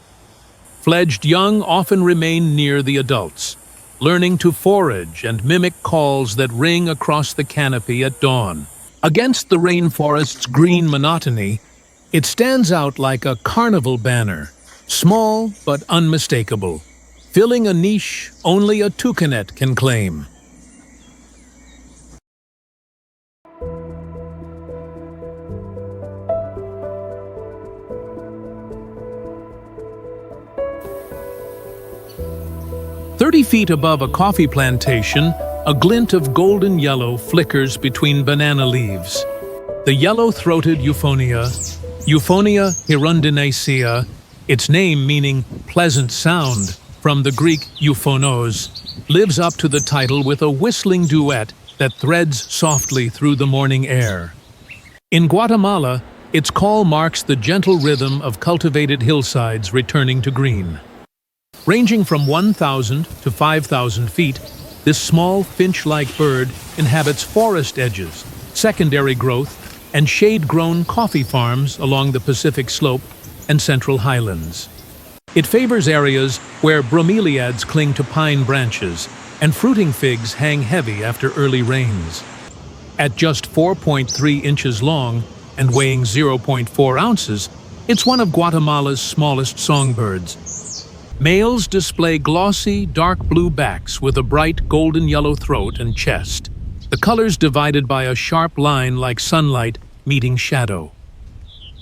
Fledged young often remain near the adults, learning to forage and mimic calls that ring across the canopy at dawn. Against the rainforest's green monotony, it stands out like a carnival banner, small but unmistakable, filling a niche only a Toucanet can claim. "30 feet above a coffee plantation, a glint of golden yellow flickers between banana leaves. The yellow-throated Euphonia, Euphonia hirundinacea, its name meaning pleasant sound from the Greek euphonos, lives up to the title with a whistling duet that threads softly through the morning air. In Guatemala, its call marks the gentle rhythm of cultivated hillsides returning to green. Ranging from 1,000 to 5,000 feet, this small finch-like bird inhabits forest edges, secondary growth, and shade-grown coffee farms along the Pacific Slope and Central Highlands. It favors areas where bromeliads cling to pine branches and fruiting figs hang heavy after early rains. At just 4.3 inches long and weighing 0.4 ounces, it's one of Guatemala's smallest songbirds. Males display glossy, dark blue backs with a bright golden yellow throat and chest, the colors divided by a sharp line like sunlight meeting shadow.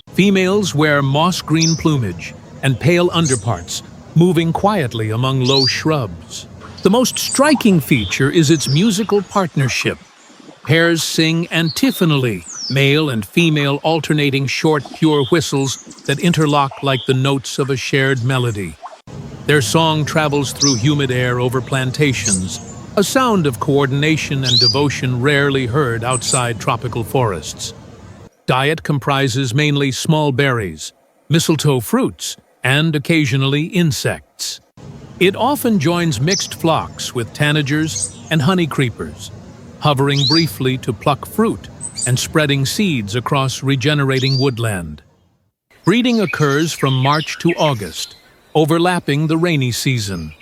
Females wear moss-green plumage and pale underparts, moving quietly among low shrubs. The most striking feature is its musical partnership. Pairs sing antiphonally, male and female alternating short, pure whistles that interlock like the notes of a shared melody. Their song travels through humid air over plantations, a sound of coordination and devotion rarely heard outside tropical forests. Diet comprises mainly small berries, mistletoe fruits, and occasionally insects. It often joins mixed flocks with tanagers and honey creepers, hovering briefly to pluck fruit and spreading seeds across regenerating woodland. Breeding occurs from March to August, overlapping the rainy season.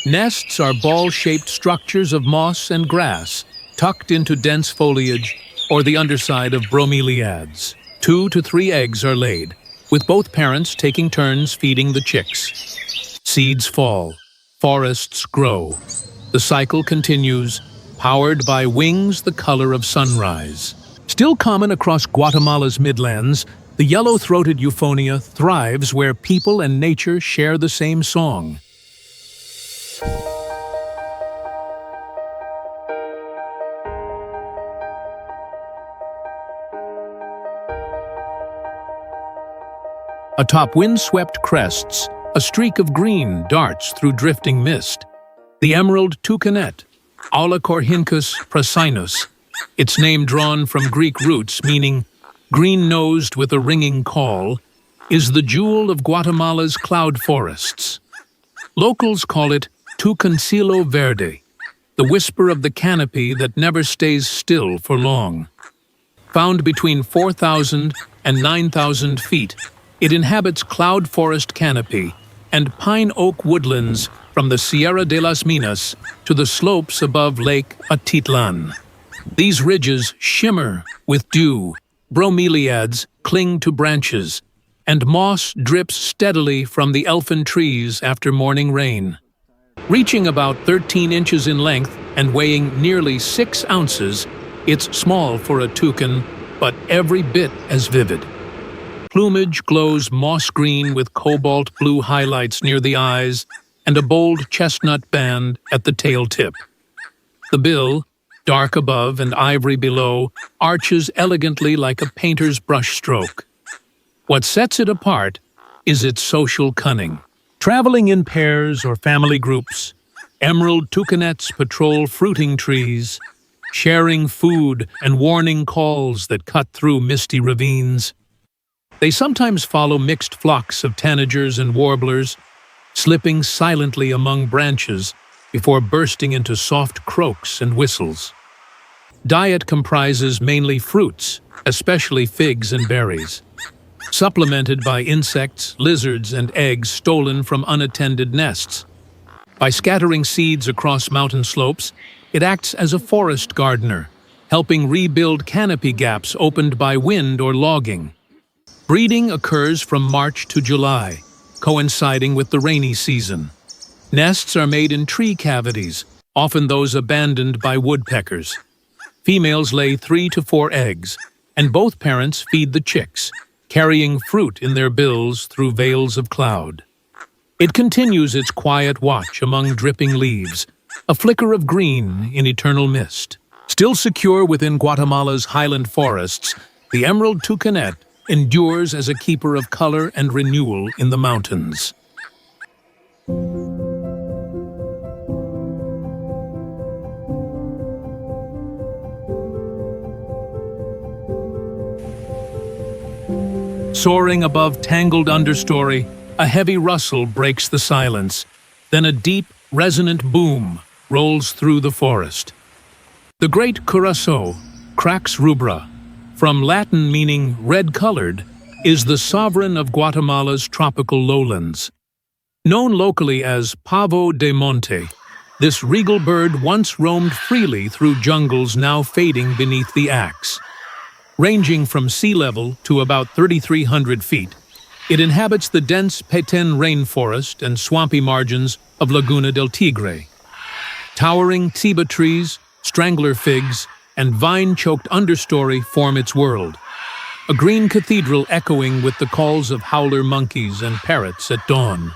Nests are ball-shaped structures of moss and grass, tucked into dense foliage or the underside of bromeliads. 2 to 3 eggs are laid, with both parents taking turns feeding the chicks. Seeds fall, forests grow. The cycle continues, powered by wings the color of sunrise. Still common across Guatemala's midlands, The yellow-throated Euphonia thrives where people and nature share the same song. Atop windswept crests, a streak of green darts through drifting mist. The emerald Toucanet, Aulocorhynchus prasinus, its name drawn from Greek roots meaning green-nosed with a ringing call, is the jewel of Guatemala's cloud forests. Locals call it Tucancillo verde, the whisper of the canopy that never stays still for long. Found between 4,000 and 9,000 feet, it inhabits cloud forest canopy and pine oak woodlands from the Sierra de las Minas to the slopes above Lake Atitlan. These ridges shimmer with dew, bromeliads cling to branches, and moss drips steadily from the elfin trees after morning rain. Reaching about 13 inches in length and weighing nearly 6 ounces, it's small for a toucan, but every bit as vivid. Plumage glows moss green with cobalt blue highlights near the eyes and a bold chestnut band at the tail tip. The bill, dark above and ivory below, arches elegantly like a painter's brushstroke. What sets it apart is its social cunning. Traveling in pairs or family groups, emerald toucanets patrol fruiting trees, sharing food and warning calls that cut through misty ravines. They sometimes follow mixed flocks of tanagers and warblers, slipping silently among branches before bursting into soft croaks and whistles. Diet comprises mainly fruits, especially figs and berries, supplemented by insects, lizards, and eggs stolen from unattended nests. By scattering seeds across mountain slopes, it acts as a forest gardener, helping rebuild canopy gaps opened by wind or logging. Breeding occurs from March to July, coinciding with the rainy season. Nests are made in tree cavities, often those abandoned by woodpeckers. Females lay 3 to 4 eggs, and both parents feed the chicks, carrying fruit in their bills through veils of cloud. It continues its quiet watch among dripping leaves, a flicker of green in eternal mist. Still secure within Guatemala's highland forests, the emerald toucanet endures as a keeper of color and renewal in the mountains. Soaring above tangled understory, a heavy rustle breaks the silence. Then a deep, resonant boom rolls through the forest. The great curassow, Crax rubra, from Latin meaning red-colored, is the sovereign of Guatemala's tropical lowlands. Known locally as pavo de monte, this regal bird once roamed freely through jungles now fading beneath the axe. Ranging from sea level to about 3,300 feet, it inhabits the dense Petén rainforest and swampy margins of Laguna del Tigre. Towering ceiba trees, strangler figs, and vine-choked understory form its world, a green cathedral echoing with the calls of howler monkeys and parrots at dawn.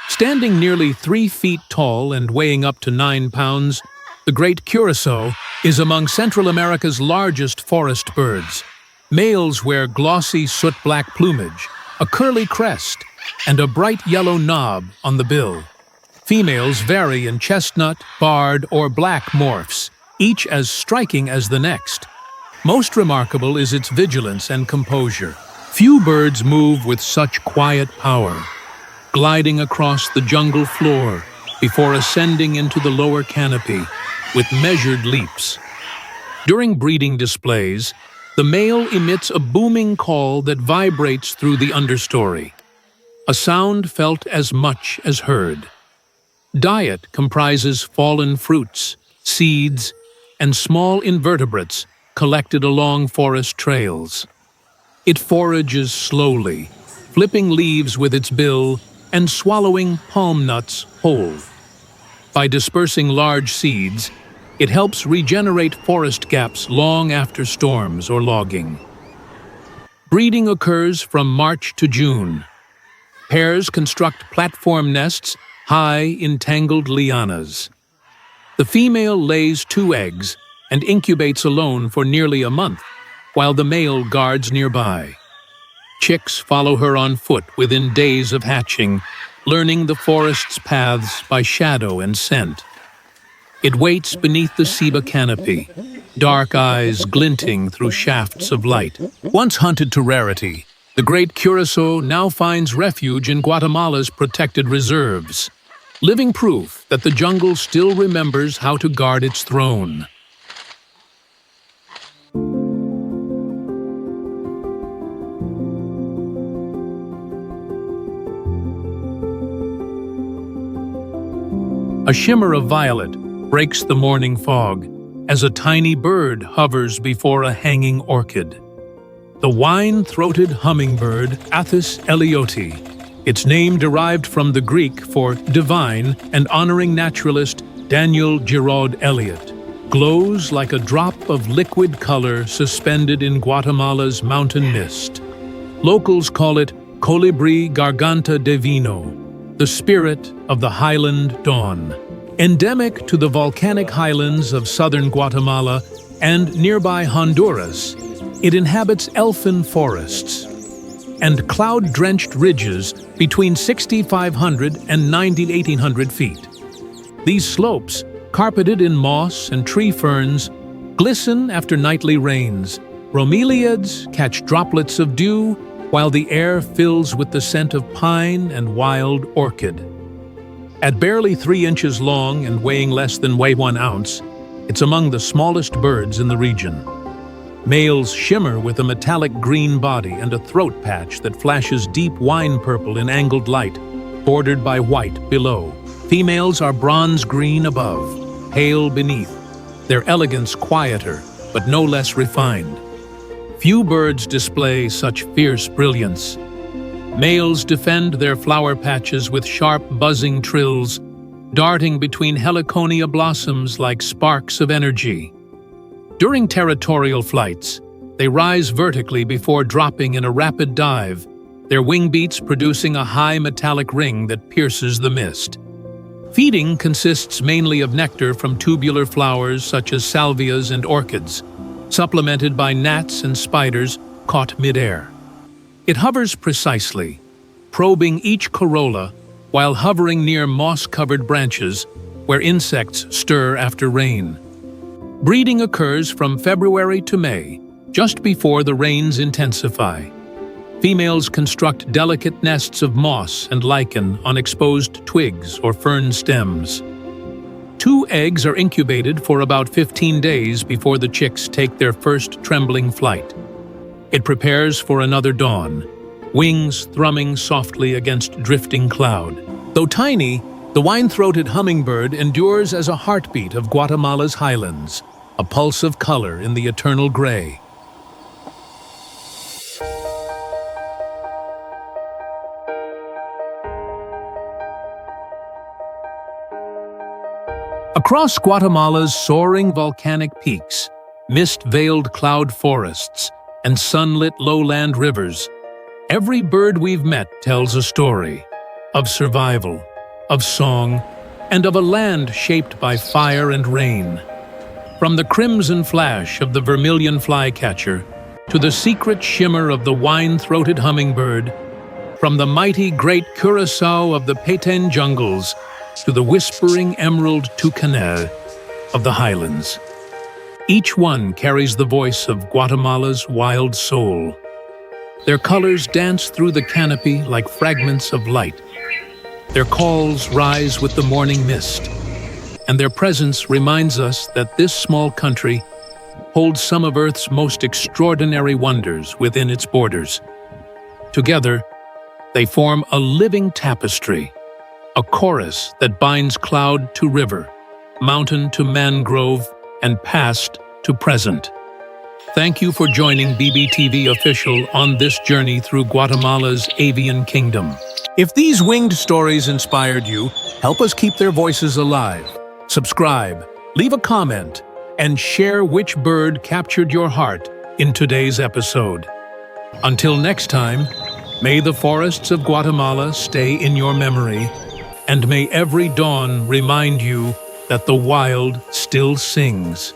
Standing nearly 3 feet tall and weighing up to 9 pounds, the great curassow is among Central America's largest forest birds. Males wear glossy soot-black plumage, a curly crest, and a bright yellow knob on the bill. Females vary in chestnut, barred, or black morphs, each as striking as the next. Most remarkable is its vigilance and composure. Few birds move with such quiet power, gliding across the jungle floor before ascending into the lower canopy with measured leaps. During breeding displays, the male emits a booming call that vibrates through the understory, a sound felt as much as heard. Diet comprises fallen fruits, seeds, and small invertebrates collected along forest trails. It forages slowly, flipping leaves with its bill and swallowing palm nuts whole. By dispersing large seeds, it helps regenerate forest gaps long after storms or logging. Breeding occurs from March to June. Pairs construct platform nests high in tangled lianas. The female lays 2 eggs and incubates alone for nearly a month, while the male guards nearby. Chicks follow her on foot within days of hatching, learning the forest's paths by shadow and scent. It waits beneath the ceiba canopy, dark eyes glinting through shafts of light. Once hunted to rarity, the great curassow now finds refuge in Guatemala's protected reserves, living proof that the jungle still remembers how to guard its throne. A shimmer of violet breaks the morning fog as a tiny bird hovers before a hanging orchid. The wine-throated hummingbird, Athis elioti, its name derived from the Greek for divine and honoring naturalist Daniel Giraud Elliott, glows like a drop of liquid color suspended in Guatemala's mountain mist. Locals call it Colibri garganta de vino, the spirit of the Highland dawn. Endemic to the volcanic highlands of southern Guatemala and nearby Honduras, it inhabits elfin forests and cloud-drenched ridges between 6,500 and 9,800 feet. These slopes, carpeted in moss and tree ferns, glisten after nightly rains. Bromeliads catch droplets of dew, while the air fills with the scent of pine and wild orchid. At barely 3 inches long and weighing less than 1 ounce, it's among the smallest birds in the region. Males shimmer with a metallic green body and a throat patch that flashes deep wine purple in angled light, bordered by white below. Females are bronze green above, pale beneath, their elegance quieter, but no less refined. Few birds display such fierce brilliance. Males defend their flower patches with sharp buzzing trills, darting between heliconia blossoms like sparks of energy. During territorial flights, they rise vertically before dropping in a rapid dive, their wing beats producing a high metallic ring that pierces the mist. Feeding consists mainly of nectar from tubular flowers such as salvias and orchids, supplemented by gnats and spiders caught midair. It hovers precisely, probing each corolla while hovering near moss-covered branches where insects stir after rain. Breeding occurs from February to May, just before the rains intensify. Females construct delicate nests of moss and lichen on exposed twigs or fern stems. 2 eggs are incubated for about 15 days before the chicks take their first trembling flight. It prepares for another dawn, wings thrumming softly against drifting cloud. Though tiny, the wine-throated hummingbird endures as a heartbeat of Guatemala's highlands, a pulse of color in the eternal gray. Across Guatemala's soaring volcanic peaks, mist-veiled cloud forests, and sunlit lowland rivers, every bird we've met tells a story of survival, of song, and of a land shaped by fire and rain. From the crimson flash of the Vermilion Flycatcher to the secret shimmer of the wine-throated hummingbird, from the mighty great curassow of the Petén jungles to the whispering emerald Toucanet of the highlands. Each one carries the voice of Guatemala's wild soul. Their colors dance through the canopy like fragments of light. Their calls rise with the morning mist, and their presence reminds us that this small country holds some of Earth's most extraordinary wonders within its borders. Together, they form a living tapestry, a chorus that binds cloud to river, mountain to mangrove, and past to present. Thank you for joining BBTV Official on this journey through Guatemala's avian kingdom. If these winged stories inspired you, help us keep their voices alive. Subscribe, leave a comment, and share which bird captured your heart in today's episode. Until next time, may the forests of Guatemala stay in your memory, and may every dawn remind you that the wild still sings.